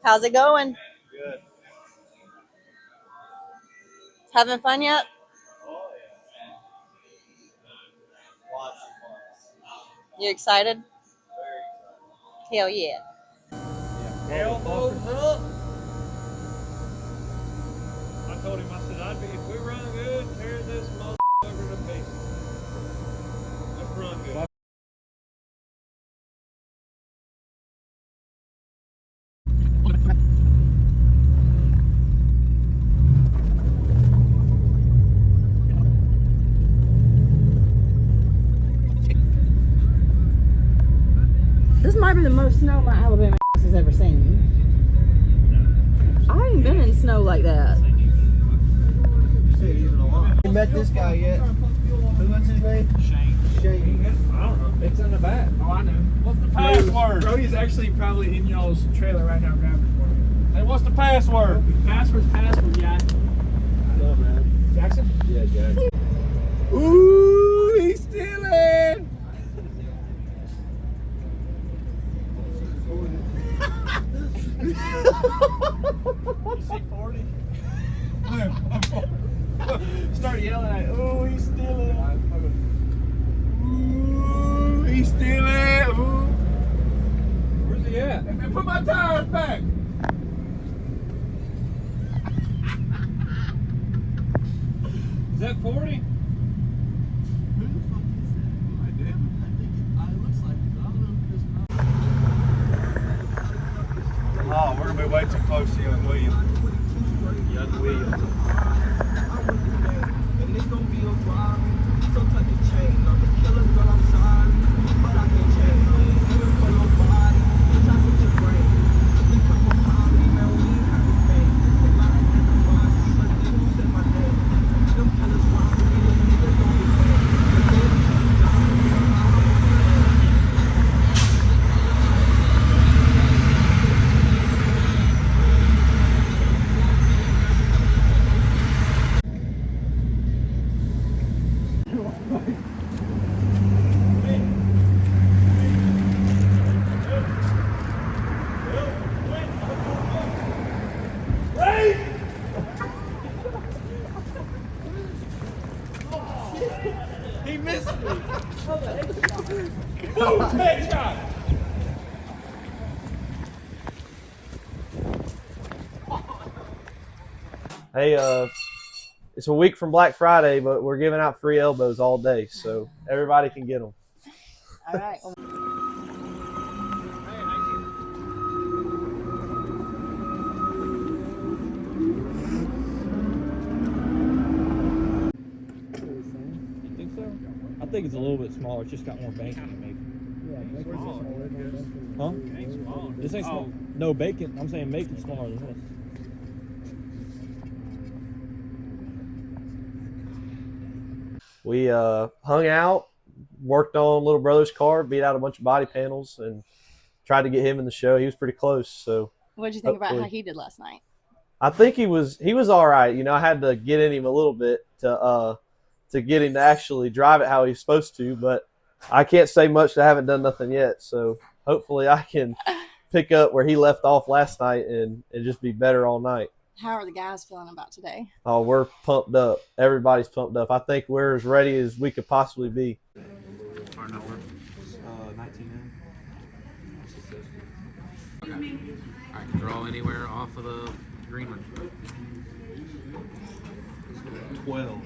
How's it going? Good. Having fun yet? Oh, yeah. Lots of fun. You excited? Very Hell yeah. Elbows up. I told him, I said, if we run good, tear this motherfucker to pieces. Let's run good. This might be the most snow my Alabama ass has ever seen. I ain't been in snow like that. You met this guy yet? What's his name? Shane. I don't know. It's in the back. Oh, I know. What's the password? Brody's actually probably in y'all's trailer right now grabbing it for me. Hey, what's the password? Password, yeah. What's up, man? Jackson? Yeah, Jackson. Ooh, he's stealing! You see 40? Start yelling at it. Ooh, he's stealing. Ooh, he's stealing. Ooh. Where's he at? Hey, man, put my tires back. Is that 40? Who the fuck is that? I did. I think it looks like it. I don't know if it's not. Oh, we're going to be way too close to young William. Young William. And it's gonna be a while. Some type of change. I'm the killer girl outside, but I can change. Aiming for your body, shots with your brain. You come behind me, man, we ain't have to pay. A lot of enterprise, but they won't say my name. Them killers want me, the niggas don't get paid. But they don't He missed me. Boom, headshot. Hey, it's a week from Black Friday, but we're giving out free elbows all day, so everybody can get them. All right. You think so? I think it's a little bit smaller. It's just got more bacon, maybe. Huh? This ain't small. No, bacon. I'm saying make it smaller than this. We hung out, worked on little brother's car, beat out a bunch of body panels, and tried to get him in the show. He was pretty close. So What did you think about how he did last night? I think he was all right. You know, I had to get in him a little bit to get him to actually drive it how he's supposed to, but I can't say much. I haven't done nothing yet, so hopefully I can pick up where he left off last night and just be better all night. How are the guys feeling about today? Oh, we're pumped up. Everybody's pumped up. I think we're as ready as we could possibly be. 19 now. Okay. I can draw anywhere off of the green one. 12.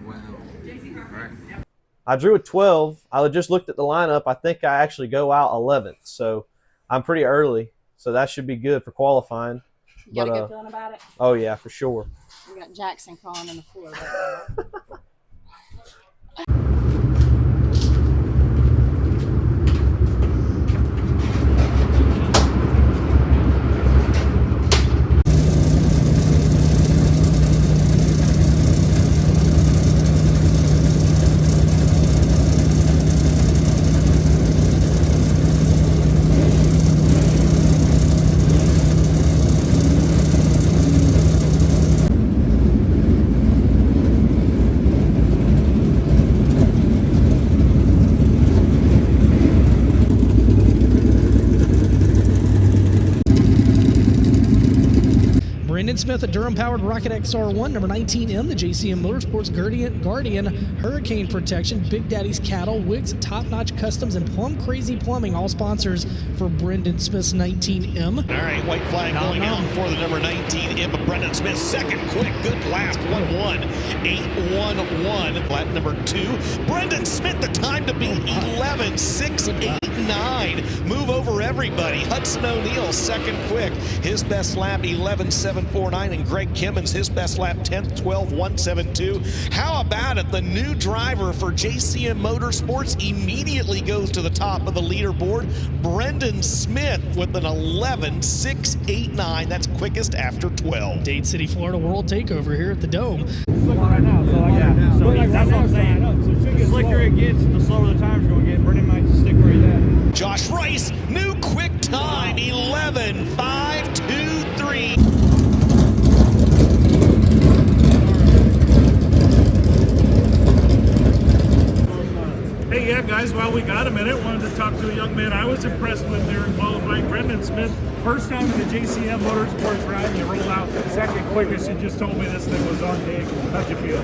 Wow. All right. I drew a 12. I just looked at the lineup. I think I actually go out 11th, so I'm pretty early. So that should be good for qualifying. You got a good feeling about it? Oh, yeah, for sure. We got Jackson crawling in the floor right now. Brendan Smith, a Durham-powered Rocket XR1, number 19M, the JCM Motorsports Guardian Hurricane Protection, Big Daddy's Cattle, Wicks, Top Notch Customs, and Plum Crazy Plumbing, all sponsors for Brendan Smith's 19M. All right, white flag going out for the number 19M of Brendan Smith. Second quick, good last, 1-1, 8-1-1. Lap number 2. Brendan Smith, the time to beat 11-6-8-9. Move over everybody. Hudson O'Neal, second quick. His best lap, 11-7-4-9. And Greg Kimmons, his best lap, 10th, 12-1-7-2. How about it? The new driver for JCM Motorsports immediately goes to the top of the leaderboard. Brendan Smith with an 11-6-8-9. That's quickest after 12. Dade City, Florida World Takeover here at the Dome. Right now, so that's what I'm saying. The slicker it gets, the slower the time's going to get. Brendan might just stick where he's at. Josh Rice, new quick time, 11-5-2-3. Hey, yeah, guys, while we got a minute, wanted to talk to a young man I was impressed with there in qualifying, Brendan Smith. First time in the JCM Motorsports ride, you roll out second quickest. You just told me this thing was on dig. How'd you feel?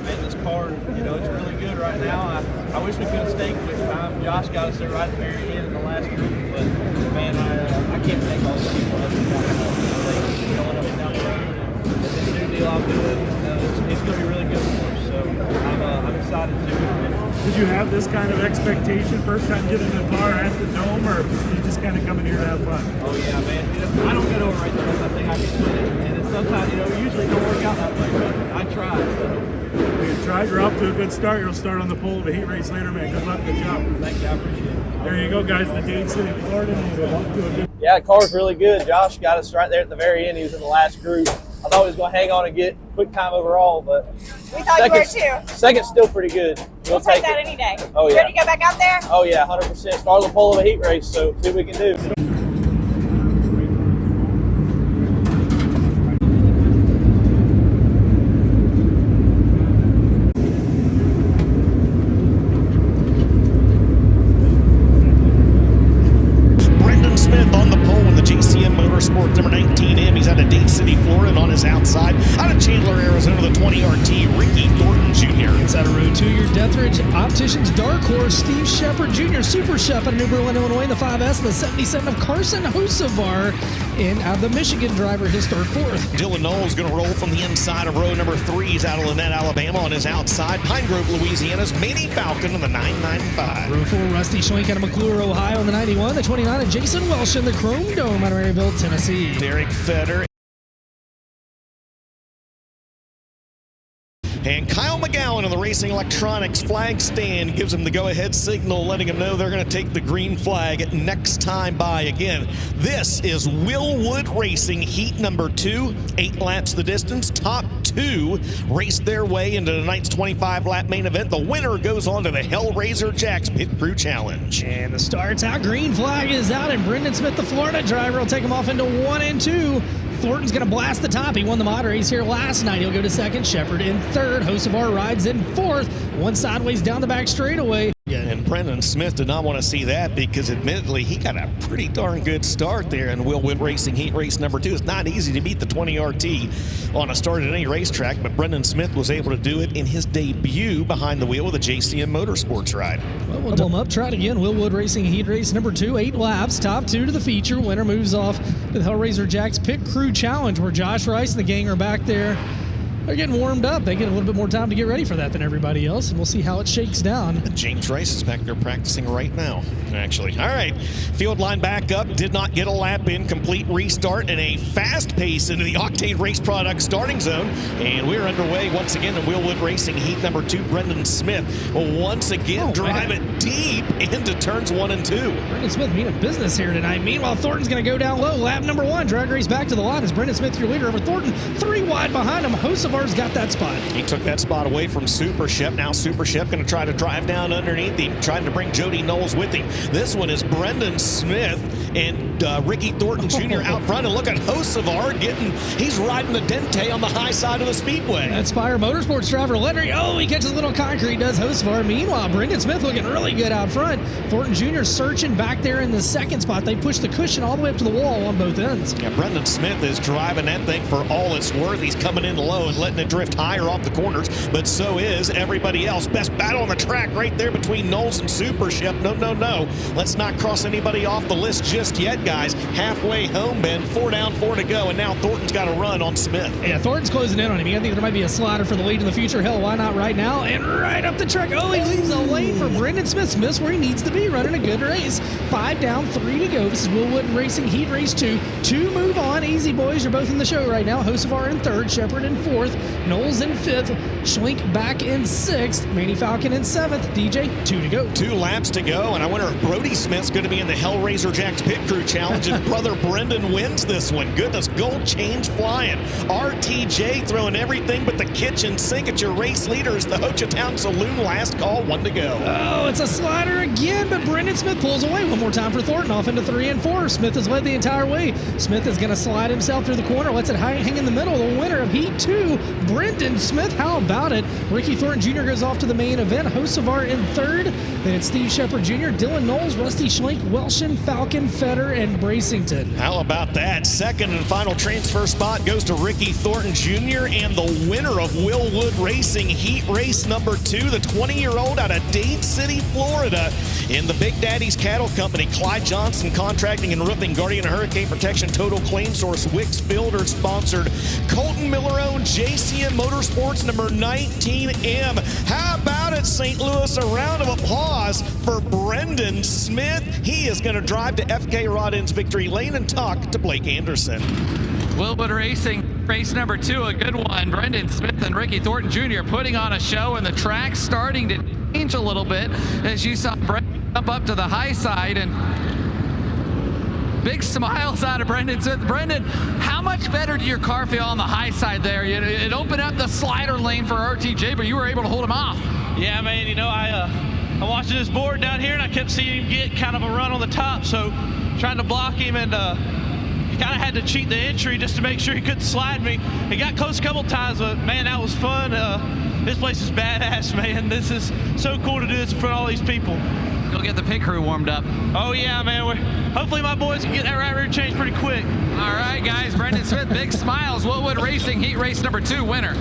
Man, this car, you know, it's really good right now. I wish we could have stayed quick time. Josh got us there right at the very end in the last group, but man, I can't take all the people up and down. They keep going up and down the road. And this new deal I'm doing, it's going to be really good for us. So I'm excited too. Did you have this kind of expectation first time getting in the car at the Dome, or you just kind of coming here to have fun? Oh yeah, man. You know, I don't get over it because I think I can win it. And it's sometimes, you know, usually don't work out that way, but I try. So. You tried, you're off to a good start. You'll start on the pole of a heat race later, man. Good luck, good job. Thank you, I appreciate it. There you go, guys. The Dade City, Florida native. Off to a good. Yeah, the car's really good. Josh got us right there at the very end. He was in the last group. I thought he was going to hang on and get quick time overall, but we thought you were too. Second's still pretty good. We'll take that any day. Oh, yeah. You ready to go back out there? Oh, yeah, 100%. Start on the pole of a heat race, so see what we can do. Brendan Smith on the pole in the JCM Motorsports number 19M. He's out of Dade City, Florida, and on his outside. Out of Chandler, Arizona, the 20RT, Ricky Thornton Jr. Inside of row 2, your Deathridge Opticians Dark Horse, Steve Shepard Jr., Super Shep out of New Berlin, Illinois, in the 5S, and the 77 of Carson Hosevar, and out of the Michigan driver, his third, fourth. Dylan Knowles going to roll from the inside of row number 3. He's out of Lynette, Alabama, on his outside. Pine Grove, Louisiana's Manny Falcon on the 995. Row 4, Rusty Schwenk out of McClure, Ohio, on the 91, the 29 of Jason Welsh in the Chrome Dome out of Maryville, Tennessee. Derek Fetter. And Kyle McGowan on the Racing Electronics flag stand gives him the go-ahead signal, letting him know they're going to take the green flag next time by. Again, this is Willwood Racing Heat number 2. 8 laps the distance. Top 2 race their way into tonight's 25-lap main event. The winner goes on to the Hellraiser Jacks Pit Crew Challenge. And the start's out. Green flag is out, and Brendan Smith, the Florida driver, will take him off into 1 and 2. Thornton's going to blast the top. He won the mod race here last night. He'll go to second. Shepard in third. Hosevar rides in fourth. One sideways down the back straightaway. And Brendan Smith did not want to see that because admittedly he got a pretty darn good start there in Willwood Racing Heat Race number 2. It's not easy to beat the 20RT on a start at any racetrack, but Brendan Smith was able to do it in his debut behind the wheel with a JCM Motorsports ride. Well, we'll double him up. Try it again. Willwood Racing Heat Race number 2. 8 laps. Top 2 to the feature. Winner moves off to the Hellraiser Jacks Pit Crew Challenge, where Josh Rice and the gang are back there. They're getting warmed up. They get a little bit more time to get ready for that than everybody else, and we'll see how it shakes down. James Rice is back there practicing right now, actually. All right, field line back up, did not get a lap in, complete restart, and a fast pace into the Octane Race Products starting zone. And we're underway once again in Willwood Racing Heat number 2. Brendan Smith will once again drive it deep into turns 1 and 2. Brendan Smith meaning business here tonight. Meanwhile, Thornton's going to go down low. Lap number 1, drag race back to the line as Brendan Smith, your leader over Thornton. 3 wide behind him. Hosevar Hocevar's got that spot. He took that spot away from Super Shep. Now Super Shep going to try to drive down underneath him, trying to bring Jody Knowles with him. This one is Brendan Smith and Ricky Thornton Jr. out front. And look at Hocevar he's riding the Dente on the high side of the speedway. That's Spire Motorsports driver Leonard. Oh, he catches a little concrete, does Hocevar. Meanwhile, Brendan Smith looking really good out front. Thornton Jr. searching back there in the second spot. They push the cushion all the way up to the wall on both ends. Yeah, Brendan Smith is driving that thing for all it's worth. He's coming in low and letting it drift higher off the corners, but so is everybody else. Best battle on the track right there between Knowles and Super Shep. No. Let's not cross anybody off the list just yet, guys. Halfway home, Ben. 4 down, 4 to go, and now Thornton's got a run on Smith. Yeah, Thornton's closing in on him. I think there might be a slider for the lead in the future. Hell, why not right now? And right up the track. Oh, he leaves a lane for Brendan Smith. Smith's where he needs to be, running a good race. 5 down, 3 to go. This is Willwood Racing Heat Race 2. 2 move on. Easy boys are both in the show right now. Hocevar in 3rd, Shepard in 4th, Knowles in 5th, Schlink back in 6th, Manny Falcon in 7th, DJ 2 to go. 2 laps to go, and I wonder if Brody Smith's going to be in the Hellraiser Jacks Pit Crew Challenge if brother Brendan wins this one. Goodness, gold chains flying. RTJ throwing everything but the kitchen sink at your race leaders. The Hochatown Saloon last call, 1 to go. Oh, it's a slider again, but Brendan Smith pulls away. One more time for Thornton, off into 3 and 4. Smith has led the entire way. Smith is going to slide himself through the corner, lets it hang in the middle. The winner of Heat 2, Brendan Smith. How about it? Ricky Thornton Jr. goes off to the main event. Hocevar in 3rd. Then it's Steve Shepard Jr., Dylan Knowles, Rusty Schlink, Welshin, Falcon, Fetter, and Bracington. How about that? Second and final transfer spot goes to Ricky Thornton Jr. and the winner of Willwood Racing Heat Race number 2, the 20-year-old out of Dade City, Florida, in the Big Daddy's Cattle Company. Clyde Johnson Contracting and Roofing, Guardian Hurricane Protection, Total Claim Source, Wicks Builder sponsored, Colton Miller-owned JCM Motorsports number 19M. How about it, St. Louis? A round of applause for Brendan Smith. He is going to drive to FK Rodin's victory lane and talk to Blake Anderson. Willwood Racing, race number 2, a good one. Brendan Smith and Ricky Thornton Jr. putting on a show, and the track starting to change a little bit as you saw Brendan jump up to the high side, and big smiles out of Brendan Smith. Brendan, how much better did your car feel on the high side there? It opened up the slider lane for RTJ, but you were able to hold him off. Yeah, man, you know, I'm watching this board down here, and I kept seeing him get kind of a run on the top, so trying to block him, and he kind of had to cheat the entry just to make sure he couldn't slide me. He got close a couple times, but man, that was fun. This place is badass, man. This is so cool to do this in front of all these people. You'll get the pit crew warmed up. Oh yeah, man. Hopefully my boys can get that right rear changed pretty quick. All right, guys. Brendan Smith, big smiles. Willwood Racing Heat Race number 2 winner.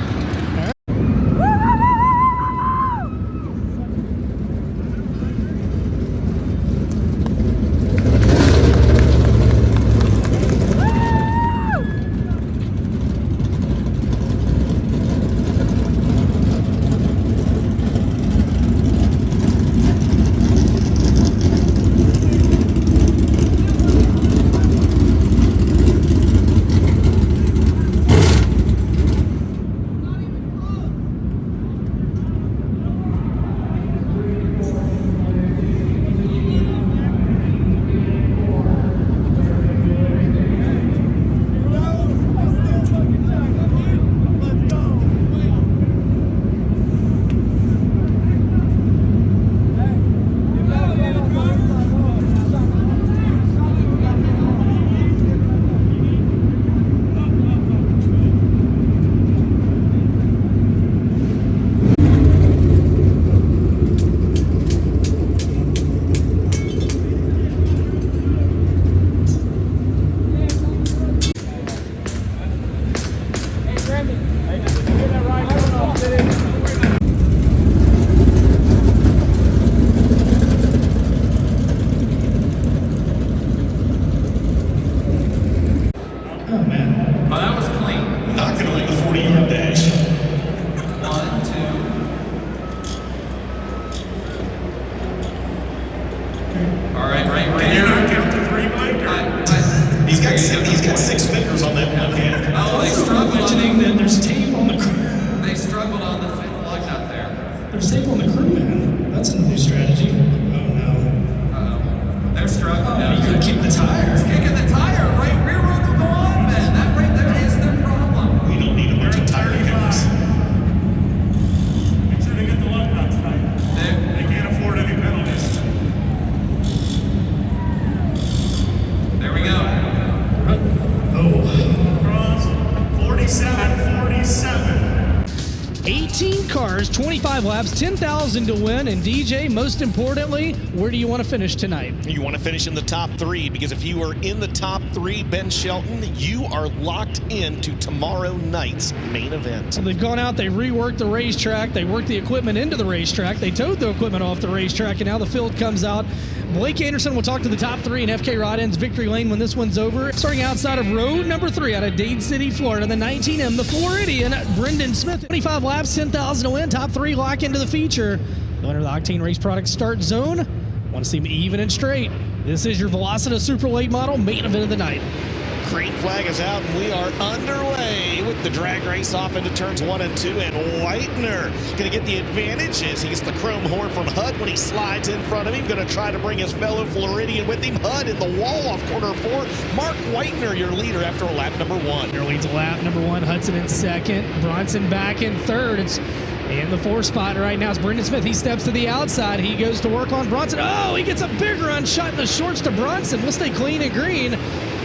He's got 6 fingers on that one hand. Oh, they struggled mentioning that there's tape on the crew. They struggled on the 5th lug nut there. There's tape on the crew, man. That's a new strategy. Oh no. Uh-oh. They're struggling. You could kick the tire. It's kicking the tire. Right rear wheel will go on, man. That right there is their problem. We don't need a bunch of tire kickers. 25 laps, 10,000 to win. And DJ, most importantly, where do you want to finish tonight? You want to finish in the top 3, because if you are in the top 3, Ben Shelton, you are locked into tomorrow night's main event. So they've gone out, they reworked the racetrack, they worked the equipment into the racetrack, they towed the equipment off the racetrack, and now the field comes out. Blake Anderson will talk to the top 3 in FK Rod End's victory lane when this one's over. Starting outside of road number 3 out of Dade City, Florida, the 19M, the Floridian, Brendan Smith. 25 laps, 10,000 to win. Top 3 lock into the feature. The winner of the Octane Race Products start zone. Want to see them even and straight. This is your Velocita Super Late Model main event of the night. Green flag is out, and we are underway with the drag race off into turns 1 and 2, and Whitener going to get the advantage as he gets the chrome horn from Hud when he slides in front of him. Going to try to bring his fellow Floridian with him. Hud in the wall off corner 4. Mark Whitener, your leader after lap number 1. Whitener leads lap number 1. Hudson in second. Bronson back in third. It's in the 4th spot right now. It's Brendan Smith. He steps to the outside. He goes to work on Bronson. Oh, he gets a big run shot in the shorts to Bronson. We'll stay clean and green.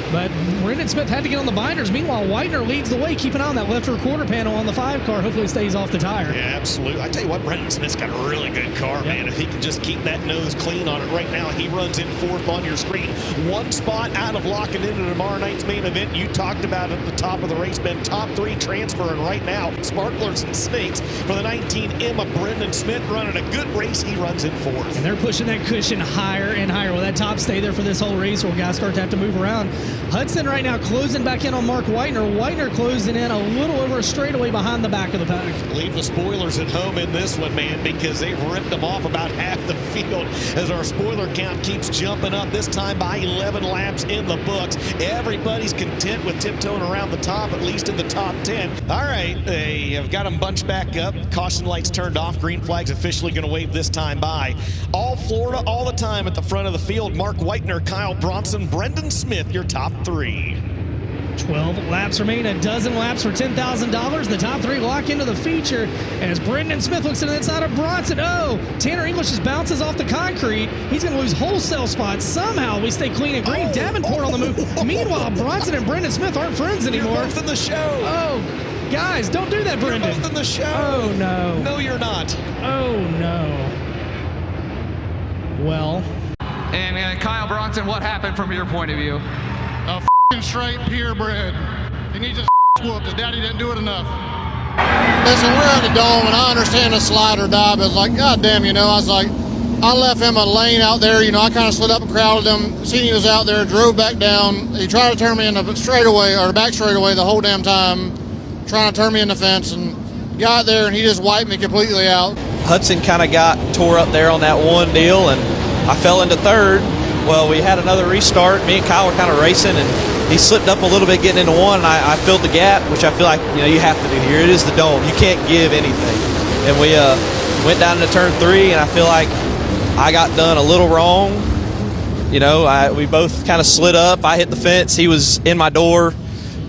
But Brendan Smith had to get on the binders. Meanwhile, Whitener leads the way. Keep an eye on that left rear quarter panel on the 5 car. Hopefully it stays off the tire. Yeah, absolutely. I tell you what, Brendan Smith's got a really good car, man. If he can just keep that nose clean on it right now, he runs in 4th on your screen. 1 spot out of locking into tomorrow night's main event. You talked about at the top of the race, Ben. Top 3 transferring right now. Sparklers and Snakes for the 19M of Brendan Smith, running a good race. He runs in 4th. And they're pushing that cushion higher and higher. Will that top stay there for this whole race, or will guys start to have to move around? Hudson right now closing back in on Mark Whitener. Whitener closing in a little over a straightaway behind the back of the pack. Leave the spoilers at home in this one, man, because they've ripped them off about half the field as our spoiler count keeps jumping up, this time by 11 laps in the books. Everybody's content with tiptoeing around the top, at least in the top 10. All right, they have got them bunched back up. Caution lights turned off. Green flag's officially going to wave this time by. All Florida, all the time at the front of the field. Mark Whitener, Kyle Bronson, Brendan Smith, your top 3. 12 laps remain, a dozen laps for $10,000. The top 3 lock into the feature. And as Brendan Smith looks to the inside of Bronson, oh, Tanner English just bounces off the concrete. He's going to lose wholesale spots. Somehow we stay clean and green. Davenport on the move. Meanwhile, Bronson and Brendan Smith aren't friends anymore. You're both in the show. Oh, guys, don't do that, Brendan. You're both in the show. Oh, no. No, you're not. Oh, no. Well. And Kyle Bronson, what happened from your point of view? A straight purebred. He needs his whooped. His daddy didn't do it enough. Listen, we're at the dome, and I understand the slider dive. It's like, God damn, you know, I was like, I left him a lane out there. You know, I kind of slid up and crowded him. Seen he was out there, drove back down. He tried to turn me in the straightaway, or the back straightaway the whole damn time, trying to turn me in the fence, and got there, and he just wiped me completely out. Hudson kind of got tore up there on that one deal, and I fell into 3rd. Well, we had another restart. Me and Kyle were kind of racing, and he slipped up a little bit getting into 1, and I filled the gap, which I feel like, you know, you have to do here. It is the dome. You can't give anything. And we went down into turn 3, and I feel like I got done a little wrong. You know, we both kind of slid up. I hit the fence. He was in my door.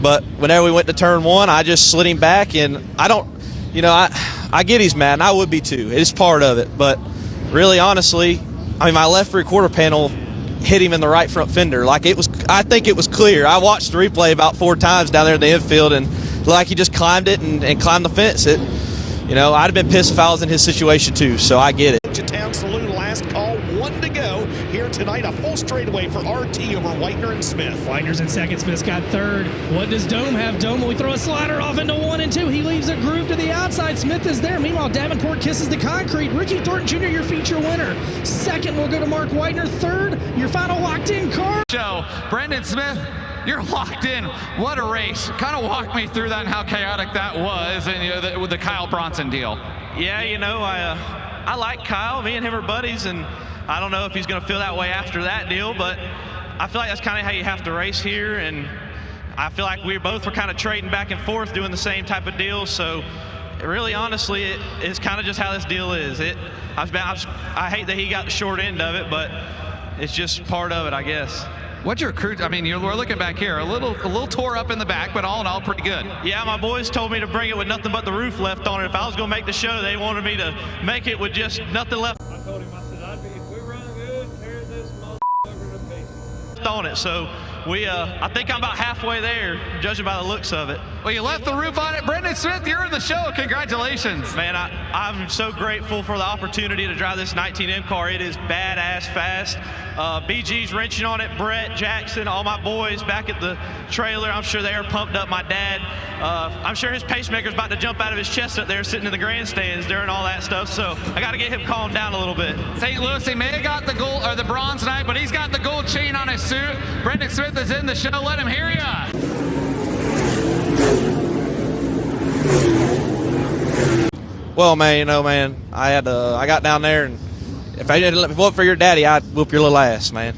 But whenever we went to turn 1, I just slid him back, and I don't, you know, I get he's mad, and I would be too. It's part of it. But really, honestly, I mean, my left rear quarter panel hit him in the right front fender. Like, it was, I think it was clear. I watched the replay about 4 times down there in the infield, and like he just climbed it and climbed the fence. You know, I'd have been pissed if I was in his situation too, so I get it. Town Saloon, last call, 1 to go here tonight. A full straightaway for RT over Whitener and Smith. Whitener's in second, Smith's got 3rd. What does Dome have? Dome, we throw a slider off into 1 and 2. He leaves a groove to the outside. Smith is there. Meanwhile, Davenport kisses the concrete. Ricky Thornton Jr., your feature winner. 2nd will go to Mark Whitener. 3rd, your final locked-in car. Show, Brendan Smith, you're locked in. What a race. Kind of walk me through that and how chaotic that was, and you know, with the Kyle Bronson deal. Yeah, you know, I like Kyle. Me and him are buddies, and I don't know if he's going to feel that way after that deal, but I feel like that's kind of how you have to race here, and I feel like we both were kind of trading back and forth doing the same type of deal, so really, honestly, it's kind of just how this deal is. I hate that he got the short end of it, but it's just part of it, I guess. What's your crew? I mean, we're looking back here, a little tore up in the back, but all in all, pretty good. Yeah, my boys told me to bring it with nothing but the roof left on it. If I was going to make the show, they wanted me to make it with just nothing left. I told him, I said, if we run good, tear this motherfucker to pieces. On it, so I think I'm about halfway there, judging by the looks of it. Well, you left the roof on it. Brendan Smith, you're in the show. Congratulations. Man, I'm so grateful for the opportunity to drive this 19M car. It is badass fast. BG's wrenching on it. Brett, Jackson, all my boys back at the trailer. I'm sure they are pumped up. My dad, I'm sure his pacemaker's about to jump out of his chest up there sitting in the grandstands during all that stuff. So I got to get him calmed down a little bit. St. Louis, he may have got the gold or the bronze tonight, but he's got the gold chain on his suit. Brendan Smith is in the show. Let him hear ya. Well, man, you know, man, I got down there, and if I didn't let me vote for your daddy, I'd whoop your little ass, man.